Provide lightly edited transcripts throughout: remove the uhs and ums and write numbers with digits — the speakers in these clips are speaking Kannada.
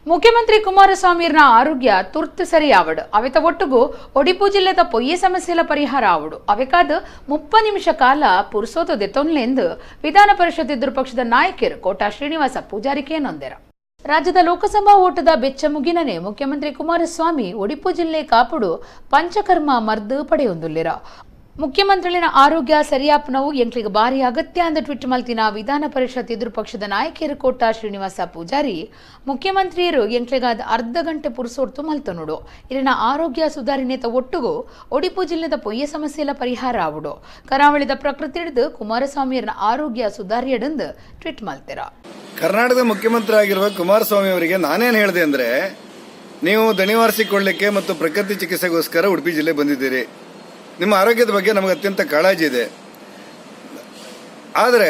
ముఖ్యమంత్రి కుమారస్వామిర్ನ ఆరోగ్య ತುರ್ತು ಸರಿಯಾವಡು ಅವೆತ ಒಟ್ಟುಗು ಒಡಿಪು ಜಿಲ್ಲೆದ ಪೊಯ್ಯೆ ಸಮಸ್ಯೆಲ ಪರಿಹಾರ ಆವಡು ಅವೆಕಾದ 30 ನಿಮಿಷ ಕಾಲ ಪುರುಸೋತು ದೆತ್ತೊನ್ಲೆಂದು ವಿಧಾನ ಪರಿಷತ್ ಎದುರು ಪಕ್ಷದ ನಾಯಕರು ಕೋಟಾ ಶ್ರೀನಿವಾಸ ಪೂಜಾರಿಕೆ ನೊಂದೆರ. ರಾಜ್ಯದ ಲೋಕಸಭಾ ಓಟದ ಬೆಚ್ಚ ಮುಗಿನನೆ ಮುಖ್ಯಮಂತ್ರಿ ಕುಮಾರಸ್ವಾಮಿ ಒಡಿಪು ಜಿಲ್ಲೆ ಕಾಪುಡು ಪಂಚಕರ್ಮ ಮರ್ದು ಪಡೆಯೊಂದುಲ್ಲಿರ. ಮುಖ್ಯಮಂತ್ರಿನ ಆರೋಗ್ಯ ಸರಿಯಾಪನವು ಎಂಕ್ಲಿಗೆ ಭಾರಿ ಅಗತ್ಯ ಅಂದ ಟ್ವೀಟ್ ಮಲ್ತಿನ ವಿಧಾನ ಪರಿಷತ್ ಎದುರು ಪಕ್ಷದ ನಾಯಕರು ಕೋಟಾ ಶ್ರೀನಿವಾಸ ಪೂಜಾರಿ ಮುಖ್ಯಮಂತ್ರಿಯರು ಎಂಕ್ಲಿಗಾದ ಅರ್ಧ ಗಂಟೆ ಪುರುಸೋರ್ತು ಮಲ್ತನುಡು ಇಲ್ಲಿನ ಆರೋಗ್ಯ ಸುಧಾರಣೆತ ಒಟ್ಟುಗು ಒಡಿಪು ಜಿಲ್ಲೆದ ಪೊಯ್ಯೆ ಸಮಸ್ಯೆಲ ಪರಿಹಾರ ಆವುಡು ಕರಾವಳಿದ ಪ್ರಕೃತಿ ಹಿಡಿದು ಕುಮಾರಸ್ವಾಮಿಯರ ಆರೋಗ್ಯ ಸುಧಾರಿಯಡೆಂದು ಟ್ವೀಟ್ ಮಲ್ತಿರ. ಕರ್ನಾಟಕದ ಮುಖ್ಯಮಂತ್ರಿ ಆಗಿರುವ ಕುಮಾರಸ್ವಾಮಿ ಅವರಿಗೆ ನಾನೇನು ಹೇಳಿದೆ ಅಂದ್ರೆ, ನೀವು ದಣಿವಾರಿಸಿಕೊಳ್ಳಲಿಕ್ಕೆ ಮತ್ತು ಪ್ರಕೃತಿ ಚಿಕಿತ್ಸೆಗೋಸ್ಕರ ಉಡುಪಿ ಜಿಲ್ಲೆ ಬಂದಿದ್ದೀರಿ. ನಿಮ್ಮ ಆರೋಗ್ಯದ ಬಗ್ಗೆ ನಮಗೆ ಅತ್ಯಂತ ಕಾಳಜಿ ಇದೆ. ಆದರೆ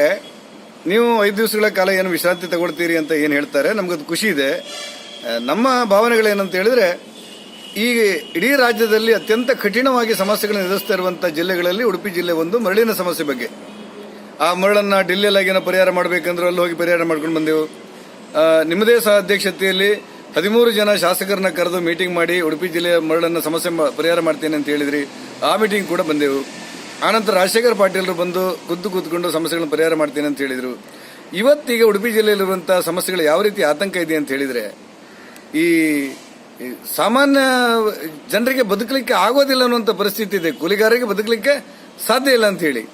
ನೀವು 5 ದಿವಸಗಳ ಕಾಲ ಏನು ವಿಶ್ರಾಂತಿ ತಗೊಳ್ತೀರಿ ಅಂತ ಏನು ಹೇಳ್ತಾರೆ, ನಮಗದು ಖುಷಿ ಇದೆ. ನಮ್ಮ ಭಾವನೆಗಳೇನಂತ ಹೇಳಿದ್ರೆ, ಈ ಇಡೀ ರಾಜ್ಯದಲ್ಲಿ ಅತ್ಯಂತ ಕಠಿಣವಾಗಿ ಸಮಸ್ಯೆಗಳನ್ನು ಎದುರಿಸ್ತಾ ಇರುವಂಥ ಜಿಲ್ಲೆಗಳಲ್ಲಿ ಉಡುಪಿ ಜಿಲ್ಲೆ ಒಂದು. ಮರಳಿನ ಸಮಸ್ಯೆ ಬಗ್ಗೆ ಆ ಮರಳನ್ನು ಡೆಲ್ಲಿಯಲ್ಲಾಗೇನೋ ಪರಿಹಾರ ಮಾಡಬೇಕಂದ್ರೆ ಅಲ್ಲಿ ಹೋಗಿ ಪರಿಹಾರ ಮಾಡ್ಕೊಂಡು ಬಂದೆವು. ನಿಮ್ಮದೇ ಸಹ ಅಧ್ಯಕ್ಷತೆಯಲ್ಲಿ 13 ಜನ ಶಾಸಕರನ್ನ ಕರೆದು ಮೀಟಿಂಗ್ ಮಾಡಿ ಉಡುಪಿ ಜಿಲ್ಲೆಯ ಮರಳನ್ನು ಸಮಸ್ಯೆ ಪರಿಹಾರ ಮಾಡ್ತೇನೆ ಅಂತ ಹೇಳಿದ್ರಿ. ಆ ಮೀಟಿಂಗ್ ಕೂಡ ಬಂದೆವು. ಆನಂತರ ರಾಜಶೇಖರ್ ಪಾಟೀಲರು ಬಂದು ಕೂತ್ಕೊಂಡು ಸಮಸ್ಯೆಗಳನ್ನು ಪರಿಹಾರ ಮಾಡ್ತೇನೆ ಅಂತ ಹೇಳಿದರು. ಇವತ್ತೀಗ ಉಡುಪಿ ಜಿಲ್ಲೆಯಲ್ಲಿರುವಂತಹ ಸಮಸ್ಯೆಗಳು ಯಾವ ರೀತಿ ಆತಂಕ ಇದೆ ಅಂತ ಹೇಳಿದ್ರೆ, ಈ ಸಾಮಾನ್ಯ ಜನರಿಗೆ ಬದುಕಲಿಕ್ಕೆ ಆಗೋದಿಲ್ಲ ಅನ್ನುವಂಥ ಪರಿಸ್ಥಿತಿ ಇದೆ. ಕೂಲಿಗಾರರಿಗೆ ಬದುಕಲಿಕ್ಕೆ ಸಾಧ್ಯ ಇಲ್ಲ ಅಂತ ಹೇಳಿ